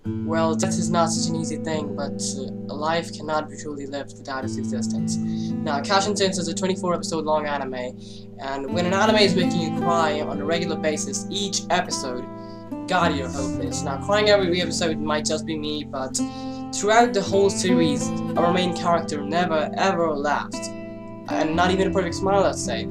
Well, death is not such an easy thing, but a life cannot be truly lived without its existence. Now, Casshern is a 24-episode long anime, and when an anime is making you cry on a regular basis each episode, God, you're hopeless. Now, crying every episode might just be me, but throughout the whole series, our main character never ever laughed, and not even a perfect smile, let's say,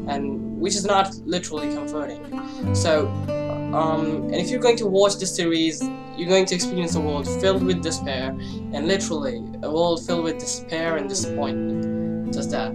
and which is not literally comforting. So, and if you're going to watch this series, you're going to experience a world filled with despair, and literally a world filled with despair and disappointment. Just that.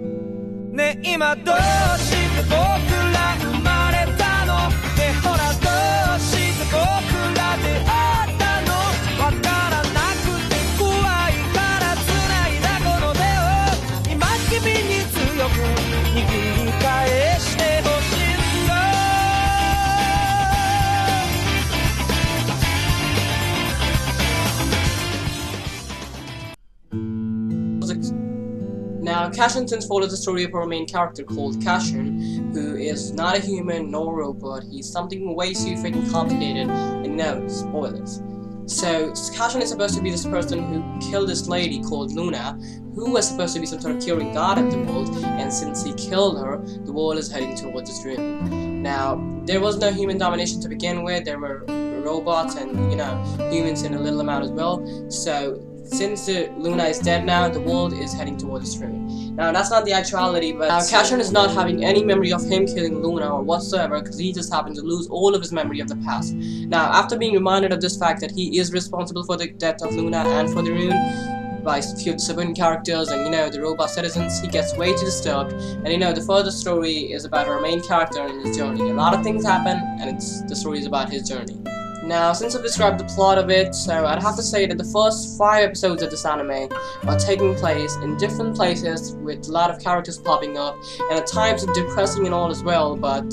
Now, Casshern follows the story of our main character called Casshern, who is not a human nor a robot. He's something way too freaking complicated, and no, spoilers. So, Casshern is supposed to be this person who killed this lady called Luna, who was supposed to be some sort of curing god of the world, and since he killed her, the world is heading towards its ruin. Now, there was no human domination to begin with. There were robots and, you know, humans in a little amount as well. So, since Luna is dead now, the world is heading towards its ruin. Now, that's not the actuality, but Casshern is not having any memory of him killing Luna or whatsoever, because he just happened to lose all of his memory of the past. Now, after being reminded of this fact that he is responsible for the death of Luna and for the ruin by a few civilian characters and, you know, the robot citizens, he gets way too disturbed. And, you know, the further story is about our main character and his journey. A lot of things happen, and the story is about his journey. Now, since I've described the plot of it, so I'd have to say that the first 5 episodes of this anime are taking place in different places with a lot of characters popping up, and at times depressing and all as well, but,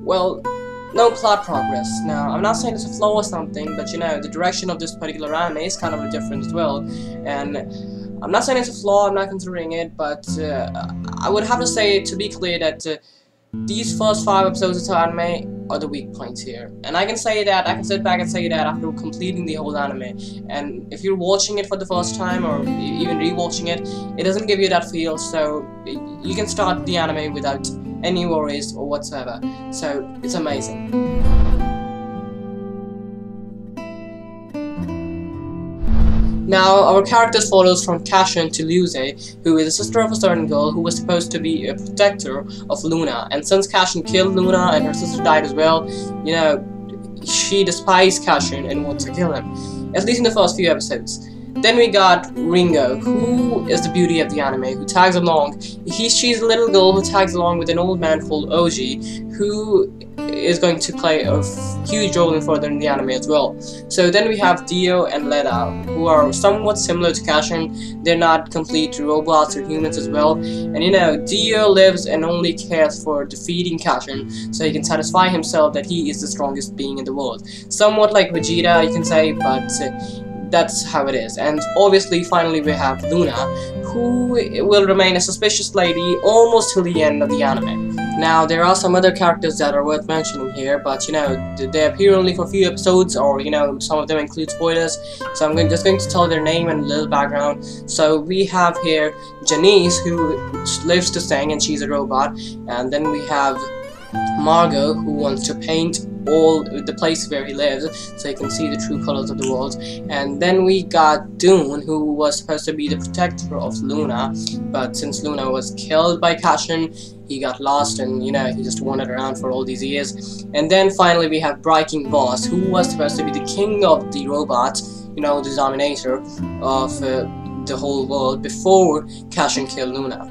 well, no plot progress. Now, I'm not saying it's a flaw or something, but you know, the direction of this particular anime is kind of different as well, and I'm not saying it's a flaw, I'm not considering it, but I would have to say, to be clear, that these first 5 episodes of the anime are the weak points here. And I can say that, I can sit back and say that after completing the whole anime. And if you're watching it for the first time, or even rewatching it, it doesn't give you that feel, so you can start the anime without any worries or whatsoever. So, it's amazing. Now, our characters follows from Casshern to Luce, who is a sister of a certain girl who was supposed to be a protector of Luna. And since Casshern killed Luna and her sister died as well, you know, she despised Casshern and wants to kill him. At least in the first few episodes. Then we got Ringo, who is the beauty of the anime, who tags along. She's a little girl who tags along with an old man called Oji, who is going to play a huge role further in the anime as well. So then we have Dio and Leda, who are somewhat similar to Casshern. They're not complete robots or humans as well. And you know, Dio lives and only cares for defeating Casshern, so he can satisfy himself that he is the strongest being in the world. Somewhat like Vegeta, you can say, but that's how it is. And obviously, finally, we have Luna, who will remain a suspicious lady almost till the end of the anime. Now, there are some other characters that are worth mentioning here, but you know, they appear only for a few episodes, or you know, some of them include spoilers, so I'm just going to tell their name and a little background. So we have here Janice, who lives to sing and she's a robot, and then we have Margot, who wants to paint all the place where he lives so he can see the true colors of the world. And then we got Dune, who was supposed to be the protector of Luna, but since Luna was killed by Casshern, he got lost and you know, he just wandered around for all these years. And then finally we have Breaking Boss, who was supposed to be the king of the robots, you know, the dominator of the whole world before Casshern killed Luna.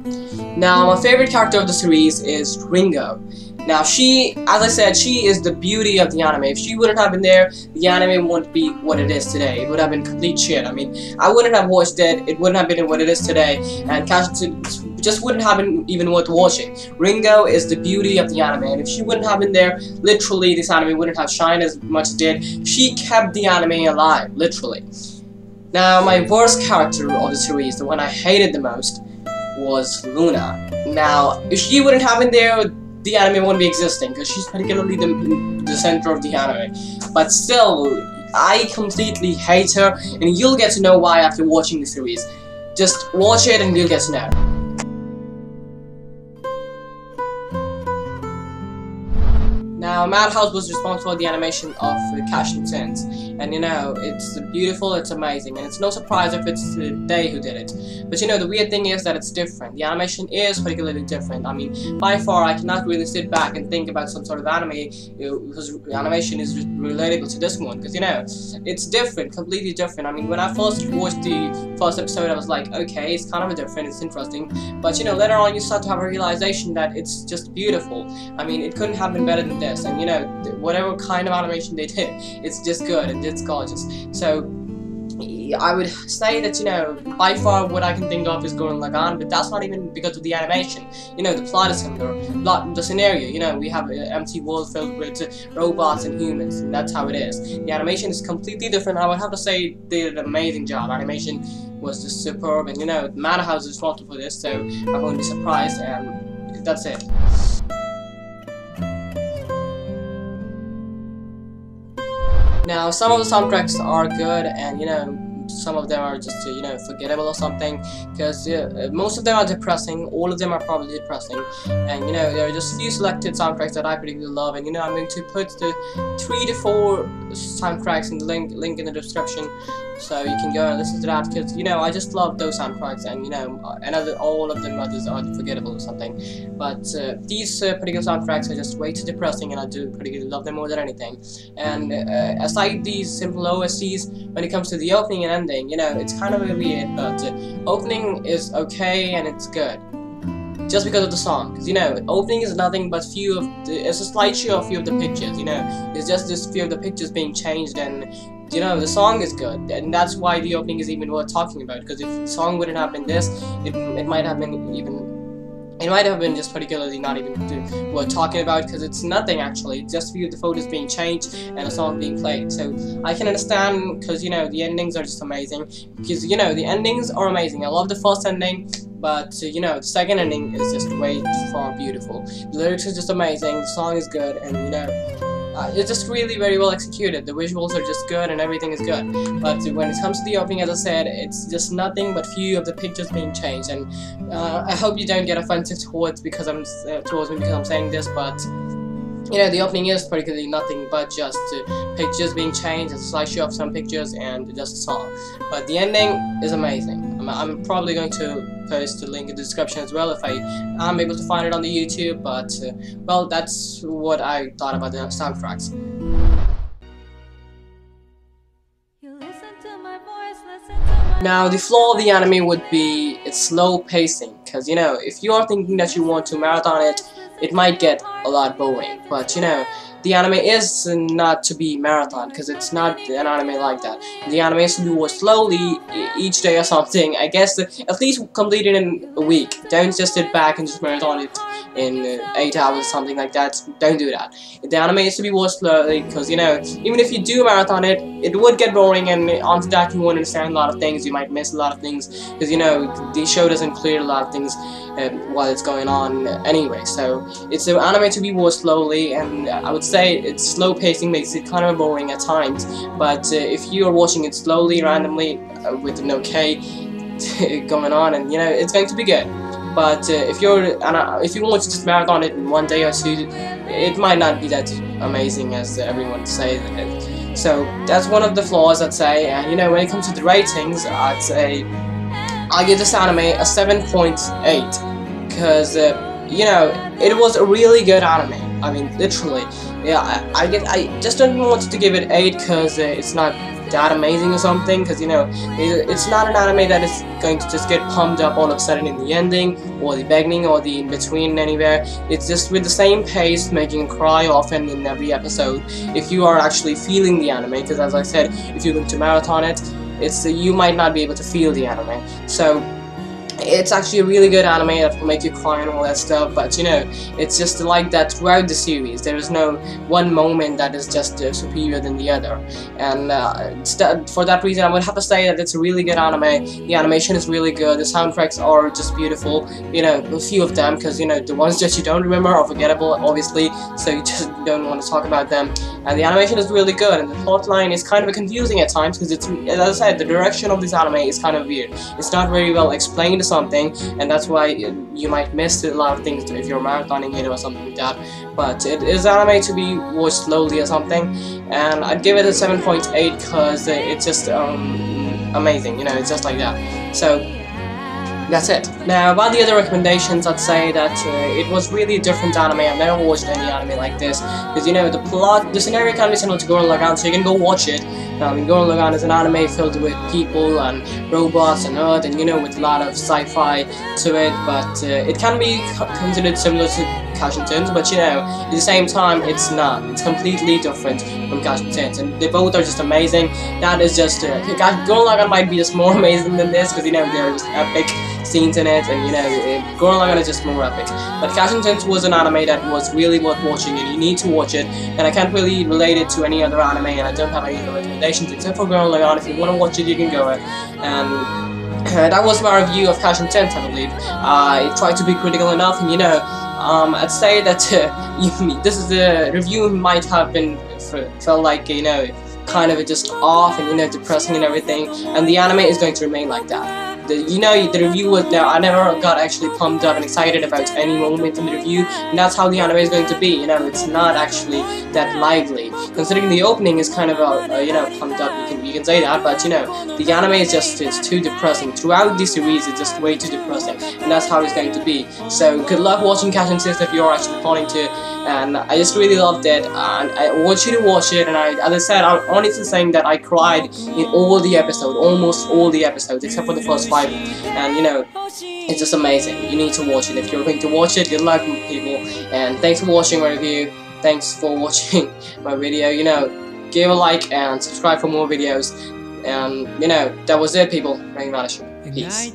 Now, my favorite character of the series is Ringo. Now, she, as I said, she is the beauty of the anime. If she wouldn't have been there, the anime wouldn't be what it is today. It would have been complete shit. I mean, I wouldn't have watched it, it wouldn't have been what it is today, and Casshern just wouldn't have been even worth watching. Ringo is the beauty of the anime, and if she wouldn't have been there, literally, this anime wouldn't have shined as much as it did. She kept the anime alive, literally. Now, my worst character of the series, the one I hated the most, was Luna. Now, if she wouldn't have been there, the anime wouldn't be existing, because she's particularly the center of the anime. But still, I completely hate her, and you'll get to know why after watching the series. Just watch it and you'll get to know. Now, Madhouse was responsible for the animation of Casshern Sins, and you know, it's beautiful, it's amazing, and it's no surprise if it's they who did it. But you know, the weird thing is that it's different. The animation is particularly different. I mean, by far, I cannot really sit back and think about some sort of anime whose animation is relatable to this one, because you know, it's different, completely different. I mean, when I first watched the first episode, I was like, okay, it's kind of different, it's interesting, but you know, later on, you start to have a realization that it's just beautiful. I mean, it couldn't have been better than this. And you know, whatever kind of animation they did, it's just good and it's gorgeous. So I would say that, you know, by far what I can think of is Gurren Lagann, but that's not even because of the animation. You know, the plot is similar. The scenario, you know, we have an empty world filled with robots and humans, and that's how it is. The animation is completely different. I would have to say they did an amazing job. Animation was just superb, and you know, Madhouse is responsible for this, so I won't be surprised, and that's it. Now, some of the soundtracks are good, and you know, some of them are just you know, forgettable or something, because most of them are depressing. All of them are probably depressing, and you know, there are just few selected soundtracks that I particularly love, and you know, I'm going to put the 3 to 4 soundtracks in the link in the description, so you can go and listen to that, because you know, I just love those soundtracks, and you know, all of them others are forgettable or something, but these particular soundtracks are just way too depressing, and I do particularly love them more than anything. And aside these simple OSTs, when it comes to the opening and ending, you know, it's kind of weird, but opening is okay and it's good, just because of the song. Because you know, opening is nothing but it's a slideshow of few of the pictures. You know, it's just this few of the pictures being changed, and you know, the song is good, and that's why the opening is even worth talking about. Because if the song wouldn't have been this, it might have been it might have been just particularly not even worth talking about, because it's nothing actually. It's just a few of the photos being changed and a song being played. So I can understand, because you know, the endings are just amazing. Because you know, the endings are amazing. I love the first ending, but you know, the second ending is just way far beautiful. The lyrics are just amazing. The song is good, and you know, it's just really very well executed. The visuals are just good and everything is good. But when it comes to the opening, as I said, it's just nothing but few of the pictures being changed. And I hope you don't get offensive towards me because I'm saying this, but you know, the opening is particularly nothing but just pictures being changed, a slideshow of some pictures, and just a song. But the ending is amazing. I'm probably going to post a link in the description as well if I am able to find it on the YouTube, but well, that's what I thought about the soundtracks. Now, the flaw of the anime would be its slow pacing, because you know, if you are thinking that you want to marathon it, it might get a lot boring. But you know, the anime is not to be marathon, because it's not an anime like that. The anime is to be watched slowly each day or something. I guess at least complete it in a week. Don't just sit back and just marathon it in 8 hours or something like that. Don't do that. The anime is to be watched slowly, because you know, even if you do marathon it, it would get boring, and onto that you won't understand a lot of things. You might miss a lot of things, because you know, the show doesn't clear a lot of things while it's going on anyway. So it's an anime to be watched slowly, and I would say its slow pacing makes it kind of boring at times. But if you are watching it slowly, randomly, with an okay going on, and you know, it's going to be good. But if you want to just marathon it in 1 day or 2, it might not be that amazing as everyone says it is. So that's one of the flaws, I'd say. And you know, when it comes to the ratings, I'd say I give this anime a 7.8, because you know, it was a really good anime. I mean, literally. Yeah, I just don't want to give it 8 because it's not that amazing or something, because you know, it's not an anime that is going to just get pumped up all of a sudden in the ending or the beginning or the in-between anywhere. It's just with the same pace, making you cry often in every episode if you are actually feeling the anime, because as I said, if you're going to marathon it, you might not be able to feel the anime. So it's actually a really good anime that will make you cry and all that stuff, but you know, it's just like that throughout the series. There is no one moment that is just superior than the other, and for that reason I would have to say that it's a really good anime. The animation is really good, the soundtracks are just beautiful, you know, a few of them, because you know, the ones that you don't remember are forgettable, obviously, so you just don't want to talk about them. And the animation is really good, and the plotline is kind of confusing at times, because it's, as I said, the direction of this anime is kind of weird. It's not very well explained or something, and that's why you might miss a lot of things if you're marathoning it or something like that. But it is anime to be watched slowly or something, and I'd give it a 7.8 because it's just amazing, you know, it's just like that. So that's it. Now, about the other recommendations, I'd say that it was really a different anime. I've never watched any anime like this, because you know, the plot, the scenario can be similar to Gurren Lagann, so you can go watch it. I mean, Gurren Lagann is an anime filled with people and robots and Earth, and you know, with a lot of sci-fi to it, but it can be considered similar to Casshern, but you know, at the same time, it's not. It's completely different from Casshern, and they both are just amazing. That is just, Gurren Lagann might be just more amazing than this, because you know, they're just epic scenes in it, and you know, Gurren Lagann is just more epic. But Casshern was an anime that was really worth watching, and you need to watch it, and I can't really relate it to any other anime, and I don't have any other recommendations except for Gurren Lagann. If you want to watch it, you can go it. That was my review of Casshern, I believe. I tried to be critical enough, and you know, I'd say that this is a review might have been felt like, you know, kind of just off and, you know, depressing and everything, and the anime is going to remain like that. You know, the review was now, I never got actually pumped up and excited about any moment in the review, and that's how the anime is going to be. You know, it's not actually that lively, considering the opening is kind of you know, pumped up. You can say that, but you know, the anime is just, it's too depressing. Throughout the series, it's just way too depressing, and that's how it's going to be. So good luck watching Casshern if you're actually planning to. And I just really loved it, and I want you to watch it. And as I said, I'm honestly saying that I cried in all the episodes, almost all the episodes, except for the first 5. And you know, it's just amazing. You need to watch it. If you're going to watch it, good luck, people. And thanks for watching my review. Thanks for watching my video. You know, give a like and subscribe for more videos. And you know, that was it, people. RainVain. Peace.